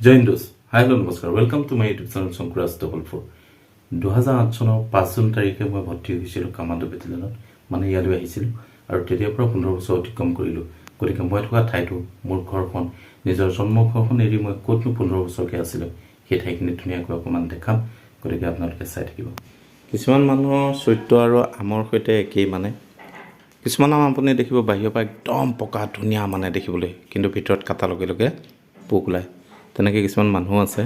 জয় Hind. Hello' নমস্কাৰ, welcome to my YouTube channel Shankuraj 44। 2008 চনৰ 5 June তাৰিখে মই ভৰ্তি হৈছিলোঁ কামাণ্ডো বেটেলিয়নত, মানে ইয়ালৈ আহিছিলোঁ আৰু তেতিয়াৰ পৰা 15 বছৰ অতিক্ৰম কৰিলোঁ। গতিকে মই থকা ঠাইটো, মোৰ ঘৰখন, নিজৰ জন্মঘৰখন এৰি মই ক'তনো 15 বছৰকৈ আছিলোঁ, সেই ঠাইখিনি ধুনীয়াকৈ অকণমান দেখাম। গতিকে আপোনালোকে চাই থাকিব। কিছুমান মানুহৰ চৰিত্ৰ আৰু আমৰ সৈতে একেই, মানে কিছুমান আম আপুনি দেখিব বাহিৰৰ পৰা একদম পকা ধুনীয়া মানে দেখিবলৈ, কিন্তু ভিতৰত কাটাৰ লগে লগে পোক ওলায়। তেনেকৈ কিছুমান মানুহ আছে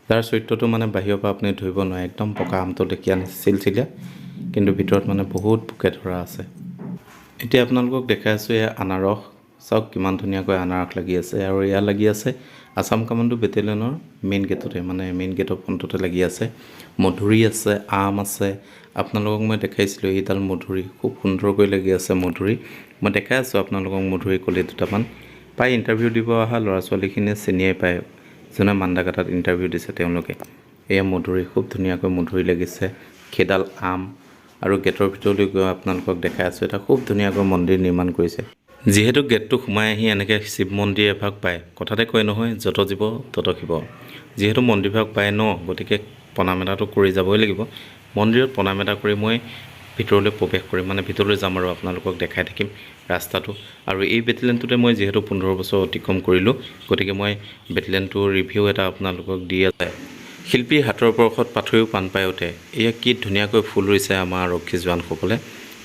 যাৰ চৰিত্ৰটো মানে বাহিৰৰ পৰা আপুনি ধৰিব নোৱাৰে। একদম পকা আমটো দেখি চিলচিলীয়া, কিন্তু ভিতৰত মানে বহুত পোকে ধৰা আছে। এতিয়া আপোনালোকক দেখাই আছোঁ এয়া আনাৰস। চাওক কিমান ধুনীয়াকৈ আনাৰস লাগি আছে, আৰু এয়া লাগি আছে আছাম কামাণ্ডো বেটেলিয়নৰ মেইন গেটতে, মানে মেইন গেটৰ ফ্ৰণ্টতে লাগি আছে। মধুৰি আছে, আম আছে। আপোনালোকক মই দেখাইছিলোঁ এইডাল মধুৰি, খুব সুন্দৰকৈ লাগি আছে মধুৰি। মই দেখাই আছোঁ আপোনালোকক মধুৰি কলি দুটামান। প্ৰায় ইণ্টাৰভিউ দিব অহা ল'ৰা ছোৱালীখিনিয়ে চিনিয়ে পায়, যোনে মান্দাকাটাত ইণ্টাৰভিউ দিছে তেওঁলোকে। এয়া মধুৰি, খুব ধুনীয়াকৈ মধুৰি লাগিছে। সেইডাল আম, আৰু গেটৰ ভিতৰলৈ গৈ আপোনালোকক দেখাই আছোঁ এটা খুব ধুনীয়াকৈ মন্দিৰ নিৰ্মাণ কৰিছে। যিহেতু গেটটো সোমাই আহি এনেকৈ শিৱ মন্দিৰ এভাগ পায়, কথাতে কয় নহয় যত জীৱ তত শিৱ। যিহেতু মন্দিৰভাগ পায় ন, গতিকে প্ৰণাম এটাটো কৰি যাবই লাগিব। মন্দিৰত প্ৰণাম এটা কৰি মই ভিতৰলৈ প্ৰৱেশ কৰিম, মানে ভিতৰলৈ যাম আৰু আপোনালোকক দেখাই থাকিম ৰাস্তাটো। আৰু এই বেটেলিয়নটোতে মই যিহেতু 15 বছৰ অতিক্ৰম কৰিলোঁ, গতিকে মই বেটেলিয়নটোৰ ৰিভিউ এটা আপোনালোকক দি আছে। শিল্পীৰ হাতৰ পৰশত পাথৰেও প্ৰাণ পাই উঠে। এয়া কি ধুনীয়াকৈ ফুল ৰুইছে আমাৰ আৰক্ষী জোৱানসকলে,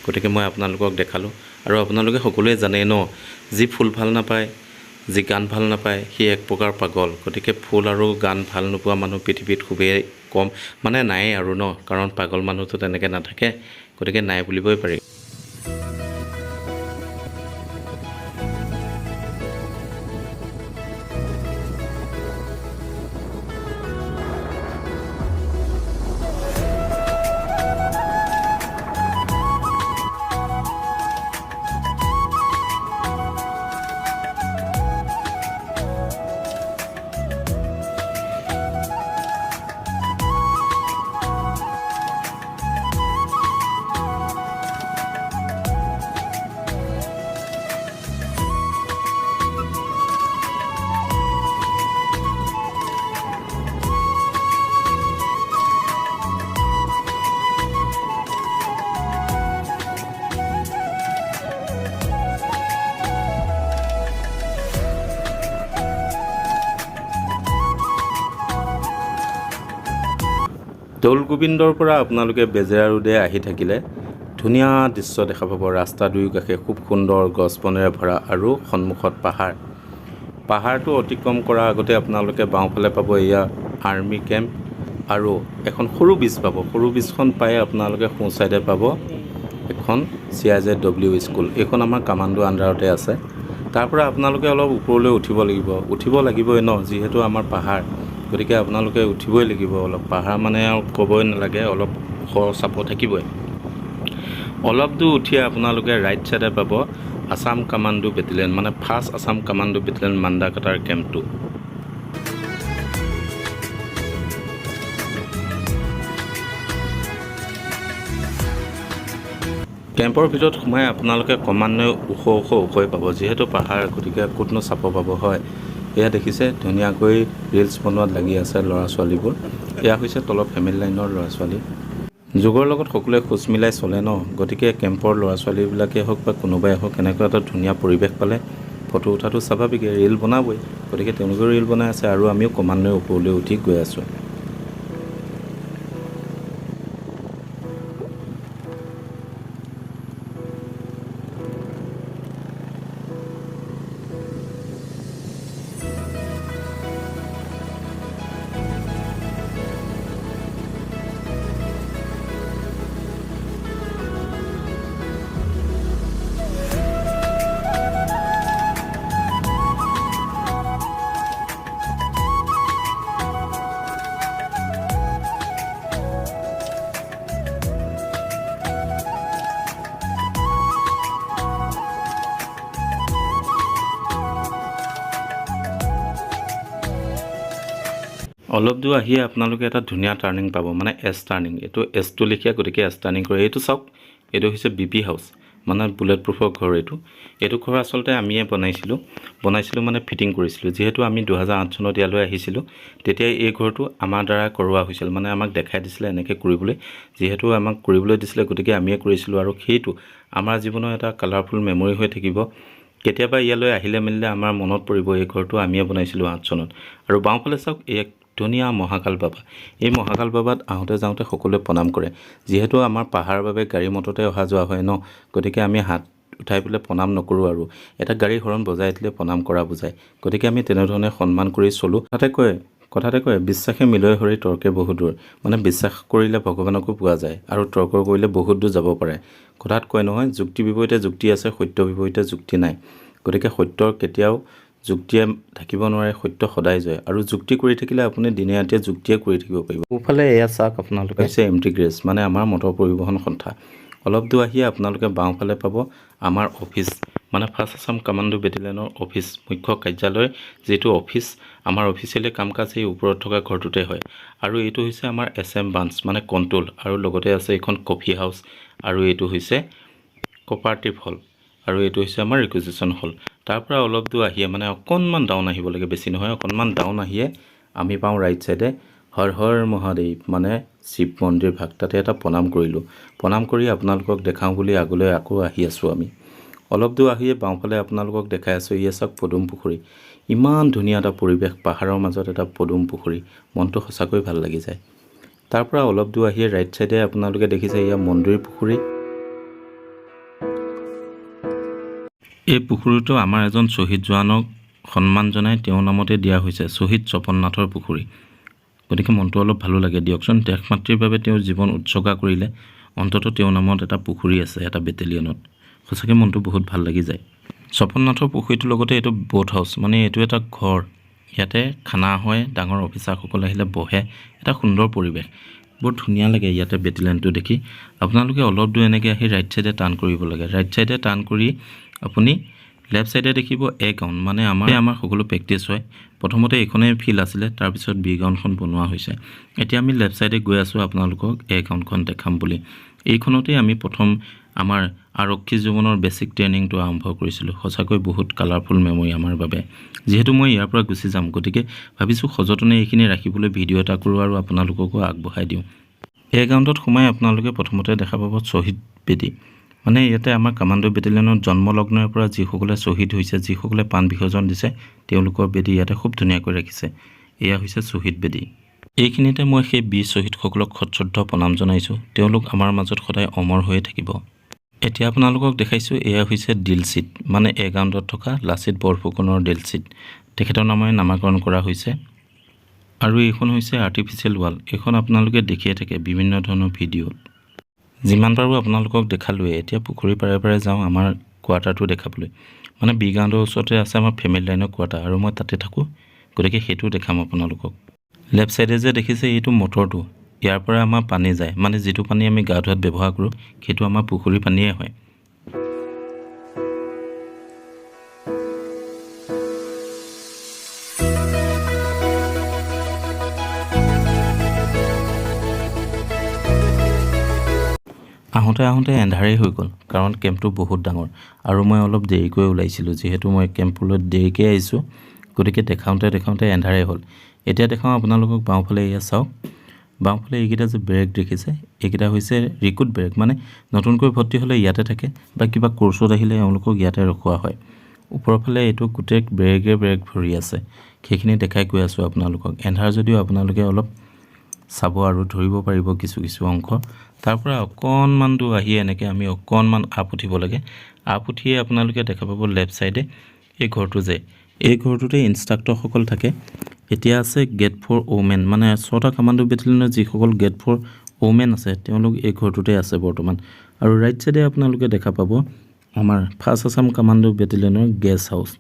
গতিকে মই আপোনালোকক দেখালোঁ। আৰু আপোনালোকে সকলোৱে জানেই ন, যি ফুল ভাল নাপায়, যি গান ভাল নাপায়, সি এক প্ৰকাৰ পাগল। গতিকে ফুল আৰু গান ভাল নোপোৱা মানুহ পৃথিৱীত খুবেই কম, মানে নায়েই আৰু ন, কাৰণ পাগল মানুহটো তেনেকৈ নাথাকে, গতিকে নাই বুলিবই পাৰি। দৌল গোবিন্দৰ পৰা আপোনালোকে বেজেৰা ৰোডে আহি থাকিলে ধুনীয়া দৃশ্য দেখা পাব। ৰাস্তা দুয়োকাষে খুব সুন্দৰ গছ বনেৰে ভৰা, আৰু সন্মুখত পাহাৰ। পাহাৰটো অতিক্ৰম কৰাৰ আগতে আপোনালোকে বাওঁফালে পাব এয়া আৰ্মি কেম্প, আৰু এখন সৰু ব্ৰিজ পাব। সৰু ব্ৰিজখন পাই আপোনালোকে সোঁ চাইডে পাব এখন CIZW স্কুল। এইখন আমাৰ কামাণ্ডো আণ্ডাৰতে আছে। তাৰ পৰা আপোনালোকে অলপ ওপৰলৈ উঠিব লাগিবই ন, যিহেতু আমাৰ পাহাৰ, গতিকে আপোনালোকে উঠিবই লাগিব অলপ। পাহাৰ মানে আৰু ক'বই নালাগে, অলপ ওখ চাপ থাকিবই। অলপ দূৰ উঠিয়ে আপোনালোকে ৰাইট চাইডে পাব আছাম কামাণ্ডো বেটেলিয়ন, মানে ফাৰ্ষ্ট আছাম কামাণ্ডো বেটেলিয়ন মান্দাকাটাৰ কেম্পটো। কেম্পৰ ভিতৰত সোমাই আপোনালোকে ক্ৰমান্বয়ে ওখই পাব, যিহেতু পাহাৰ, গতিকে ক'তনো চাপ পাব হয়। এয়া দেখিছে ধুনীয়াকৈ ৰিলছ বনোৱাত লাগি আছে ল'ৰা ছোৱালীবোৰ। এয়া হৈছে তলৰ ফেমিলি লাইনৰ ল'ৰা ছোৱালী। যুগৰ লগত সকলোৱে খোজ মিলাই চলে ন, গতিকে কেম্পৰ ল'ৰা ছোৱালীবিলাকেই হওক বা কোনোবাই হওক, এনেকুৱা এটা ধুনীয়া পৰিৱেশ পালে ফটো উঠাটো স্বাভাৱিকে, ৰিল বনাবই। গতিকে তেওঁলোকেও ৰিল বনাই আছে, আৰু আমিও ক্ৰমান্বয়ে ওপৰলৈ উঠি গৈ আছোঁ। অলপ দূৰ আহিয়ে আপোনালোকে এটা ধুনীয়া টাৰ্ণিং পাব, মানে এছ টাৰ্ণিং। এইটো এছটো লিখীয়া, গতিকে এছ টাৰ্ণিং কৰে। এইটো চাওক, এইটো হৈছে BP হাউচ, মানে বুলেট প্ৰুফৰ ঘৰ এইটো ঘৰ আচলতে আমিয়ে বনাইছিলোঁ মানে ফিটিং কৰিছিলোঁ। যিহেতু আমি 2008 চনত ইয়ালৈ আহিছিলোঁ, তেতিয়া এই ঘৰটো আমাৰ দ্বাৰা কৰোৱা হৈছিল। মানে আমাক দেখাই দিছিলে এনেকৈ কৰিবলৈ, যিহেতু আমাক কৰিবলৈ দিছিলে, গতিকে আমিয়ে কৰিছিলোঁ। আৰু সেইটো আমাৰ জীৱনৰ এটা কালাৰফুল মেমৰি হৈ থাকিব। কেতিয়াবা ইয়ালৈ আহিলে মেলিলে আমাৰ মনত পৰিব এই ঘৰটো আমিয়ে বনাইছিলোঁ 8 চনত। আৰু বাওঁফালে চাওক, এক ধুনীয়া মহাকাল বাবা। এই মহাকাল বাবাত আহোঁতে যাওঁতে সকলোৱে প্ৰণাম কৰে। যিহেতু আমাৰ পাহাৰৰ বাবে গাড়ী মটৰতে অহা যোৱা হয় ন, গতিকে আমি হাত উঠাই পেলাই প্ৰণাম নকৰোঁ। আৰু এটা গাড়ী হৰণ বজাই দিলে প্ৰণাম কৰা বুজায়, গতিকে আমি তেনেধৰণে সন্মান কৰি চলোঁ। কথাতে কয় বিশ্বাসে মিলয় হৰি তৰ্কে বহুত দূৰ। মানে বিশ্বাস কৰিলে ভগৱানকো পোৱা যায়, আৰু তৰ্ক কৰিলে বহুত দূৰ যাব পাৰে। কথাত কয় নহয়, যুক্তিৰ বিপৰীতে যুক্তি আছে, সত্যৰ বিপৰীতে যুক্তি নাই। গতিকে সত্যৰ কেতিয়াও যুক্তিয়ে থাকিব নোৱাৰে, সত্য সদায় জয়। আৰু যুক্তি কৰি থাকিলে আপুনি দিনে ৰাতিয়ে যুক্তিয়ে কৰি থাকিব পাৰিব। সোঁফালে এয়া চাওক আপোনালোকে, হৈছে এমটি গ্ৰেজ, মানে আমাৰ মটৰ পৰিবহণ সন্থা। অলপ দূৰ আহিয়ে আপোনালোকে বাওঁফালে পাব আমাৰ অফিচ, মানে ফাৰ্ষ্ট আছাম কামাণ্ডো বেটেলিয়নৰ অফিচ, মুখ্য কাৰ্যালয়। যিটো অফিচ আমাৰ অফিচিয়েলি কাম কাজ এই ওপৰত থকা ঘৰটোতে হয়। আৰু এইটো হৈছে আমাৰ SM ব্ৰাঞ্চ, মানে কণ্ট্ৰল। আৰু লগতে আছে এইখন কফি হাউচ, আৰু এইটো হৈছে কপাৰেটিভ হল, আৰু এইটো হৈছে আমাৰ ৰিকুইজিশ্যন হল। তাৰ পৰা অলপ দূৰ আহিয়ে, মানে অকণমান ডাউন আহিব লাগে, বেছি নহয়, অকণমান ডাউন আহিয়ে আমি পাওঁ ৰাইট চাইডে হৰ হৰ মহাদেৱ, মানে শিৱ মন্দিৰ ভাগ। তাতে এটা প্ৰণাম কৰিলোঁ। প্ৰণাম কৰি আপোনালোকক দেখাওঁ বুলি আগলৈ আকৌ আহি আছোঁ আমি। অলপ দূৰ আহিয়ে বাওঁফালে আপোনালোকক দেখাই আছোঁ, ইয়ে চাওক পদুম পুখুৰী। ইমান ধুনীয়া এটা পৰিৱেশ, পাহাৰৰ মাজত এটা পদুম পুখুৰী, মনটো সঁচাকৈ ভাল লাগি যায়। তাৰ পৰা অলপ দূৰ আহিয়ে ৰাইট চাইডে আপোনালোকে দেখিছে এয়া মন্দিৰ পুখুৰী। এই পুখুৰীটো আমাৰ এজন শ্বহীদ জোৱানক সন্মান জনাই তেওঁৰ নামতে দিয়া হৈছে, শ্বহীদ স্বপননাথৰ পুখুৰী। গতিকে মনটো অলপ ভালো লাগে দিয়কচোন। দেশ মাতৃৰ বাবে তেওঁৰ জীৱন উৎসৰ্গা কৰিলে, অন্ততঃ তেওঁৰ নামত এটা পুখুৰী আছে এটা বেটেলিয়নত। সঁচাকৈ মনটো বহুত ভাল লাগি যায়। স্বপননাথৰ পুখুৰীটোৰ লগতে এইটো বোট হাউচ, মানে এইটো এটা ঘৰ। ইয়াতে খানা হয়, ডাঙৰ অফিচাৰসকল আহিলে বহে, এটা সুন্দৰ পৰিৱেশ। বৰ ধুনীয়া লাগে ইয়াতে বেটেলিয়নটো দেখি। আপোনালোকে অলপ দূৰ এনেকৈ আহি ৰাইট চাইডে টাৰ্ণ কৰিব লাগে। ৰাইট চাইডে টাৰ্ণ কৰি আপুনি লেফ্ট চাইডে দেখিব এ গ্ৰাউণ্ড, মানে আমাৰ সকলো প্ৰেক্টিছ হয়। প্ৰথমতে এইখনেই ফিল্ড আছিলে, তাৰপিছত বি গ্ৰাউণ্ডখন বনোৱা হৈছে। এতিয়া আমি লেফ্ট চাইডে গৈ আছোঁ আপোনালোকক এ গ্ৰাউণ্ডখন দেখাম বুলি। এইখনতেই আমি প্ৰথম আমাৰ আৰক্ষী জীৱনৰ বেছিক ট্ৰেইনিংটো আৰম্ভ কৰিছিলোঁ। সঁচাকৈ বহুত কালাৰফুল মেমৰি আমাৰ বাবে। যিহেতু মই ইয়াৰ পৰা গুচি যাম, গতিকে ভাবিছোঁ সযতনে এইখিনি ৰাখিবলৈ ভিডিঅ' এটা কৰোঁ আৰু আপোনালোককো আগবঢ়াই দিওঁ। এই গ্ৰাউণ্ডত সোমাই আপোনালোকে প্ৰথমতে দেখা পাব শ্বহীদ বেদী। মানে ইয়াতে আমাৰ কামাণ্ডো বেটেলিয়নত জন্মলগ্নৰ পৰা যিসকলে শ্বহীদ হৈছে, যিসকলে প্ৰাণ বিসৰ্জন দিছে, তেওঁলোকৰ বেদী ইয়াতে খুব ধুনীয়াকৈ ৰাখিছে। এয়া হৈছে শ্বহীদ বেদী। এইখিনিতে মই সেই বীৰ শ্বহীদসকলক সশ্ৰদ্ধ প্ৰণাম জনাইছোঁ। তেওঁলোক আমাৰ মাজত সদায় অমৰ হৈয়ে থাকিব। এতিয়া আপোনালোকক দেখাইছোঁ, এয়া হৈছে দিলচিট, মানে এ গ্ৰাউণ্ডত থকা লাচিত বৰফুকনৰ দিলচিট। তেখেতৰ নামেৰে নামাকৰণ কৰা হৈছে। আৰু এইখন হৈছে আৰ্টিফিচিয়েল ৱাল। এইখন আপোনালোকে দেখিয়ে থাকে বিভিন্ন ধৰণৰ ভিডিঅ'ত। যিমান পাৰোঁ আপোনালোকক দেখালোৱে। এতিয়া পুখুৰী পাৰে পাৰে যাওঁ আমাৰ কোৱাৰ্টাৰটো দেখাবলৈ। মানে বি গ্ৰাউণ্ডৰ ওচৰতে আছে আমাৰ ফেমিলি লাইনৰ কোৱাৰ্টাৰ, আৰু মই তাতে থাকোঁ, গতিকে সেইটোও দেখাম আপোনালোকক। লেফ্ট চাইডে যে দেখিছে এইটো মটৰটো, ইয়াৰ পৰা আমাৰ পানী যায়, মানে যিটো পানী আমি গা ধোৱাত ব্যৱহাৰ কৰোঁ, সেইটো আমাৰ পুখুৰী পানীয়ে হয়। আহোঁতে এন্ধাৰেই হৈ গ'ল, কাৰণ কেম্পটো বহুত ডাঙৰ, আৰু মই অলপ দেৰিকৈ ওলাইছিলোঁ। যিহেতু মই কেম্পলৈ দেৰিকৈ আহিছোঁ, গতিকে দেখাওঁতে এন্ধাৰেই হ'ল। এতিয়া দেখাওঁ আপোনালোকক বাওঁফালে। এয়া চাওক, বাওঁফালে এইকেইটা যে বেৰেক দেখিছে, এইকেইটা হৈছে ৰিক্ৰুট বেৰেক। মানে নতুনকৈ ভৰ্তি হ'লে ইয়াতে থাকে, বা কিবা কোৰ্চত আহিলে এওঁলোকক ইয়াতে ৰখোৱা হয়। ওপৰৰ ফালে এইটো গোটেই বেৰেক ভৰি আছে, সেইখিনি দেখাই গৈ আছোঁ আপোনালোকক। এন্ধাৰ যদিও আপোনালোকে অলপ চাব আৰু ধৰিব পাৰিব কিছু অংশ। তাৰ পৰা অকণমান দূৰ আহি এনেকৈ আমি অকণমান আপ উঠিব লাগে। আপ উঠিয়ে আপোনালোকে দেখা পাব লেফ্ট চাইডে এই ঘৰটো যে, এই ঘৰটোতে ইনষ্ট্ৰাক্টৰসকল থাকে। এতিয়া আছে গেট ফৰ ওমেন, মানে 6টা কামাণ্ডো বেটেলিয়নৰ যিসকল গেট ফৰ ওমেন আছে, তেওঁলোক এই ঘৰটোতে আছে বৰ্তমান। আৰু ৰাইট চাইডে আপোনালোকে দেখা পাব আমাৰ ফাৰ্ষ্ট আছাম কামাণ্ডো বেটেলিয়নৰ গেষ্ট হাউচ।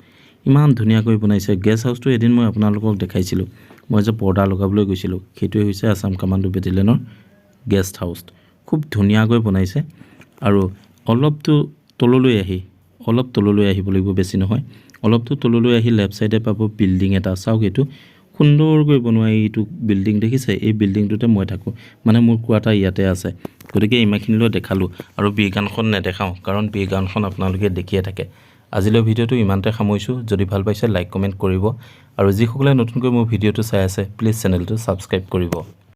ইমান ধুনীয়াকৈ বনাইছে। গেষ্ট হাউচটো এদিন মই আপোনালোকক দেখাইছিলোঁ। মই যে পৰ্দা লগাবলৈ গৈছিলোঁ, সেইটোৱে হৈছে আছাম কামাণ্ডো বেটেলিয়নৰ গেষ্ট হাউচ। খুব ধুনীয়াকৈ বনাইছে। আৰু অলপ তললৈ আহিব লাগিব, বেছি নহয়। অলপ তললৈ আহি লেফ্ট চাইডে পাব বিল্ডিং এটা। চাওক, এইটো সুন্দৰকৈ বনোৱা এইটো বিল্ডিং দেখিছে, এই বিল্ডিংটোতে মই থাকোঁ, মানে মোৰ কোৱাৰ্টাৰ ইয়াতে আছে। গতিকে ইমানখিনিলৈ দেখালোঁ আৰু বিৰগানখন নেদেখাওঁ, কাৰণ বিৰগানখন আপোনালোকে দেখিয়ে থাকে। আজিলৈ ভিডিঅ'টো ইমানতে সামৰিছোঁ। যদি ভাল পাইছে লাইক কমেণ্ট কৰিব, আৰু যিসকলে নতুনকৈ মোৰ ভিডিঅ'টো চাই আছে প্লিজ চেনেলটো ছাবস্ক্ৰাইব কৰিব।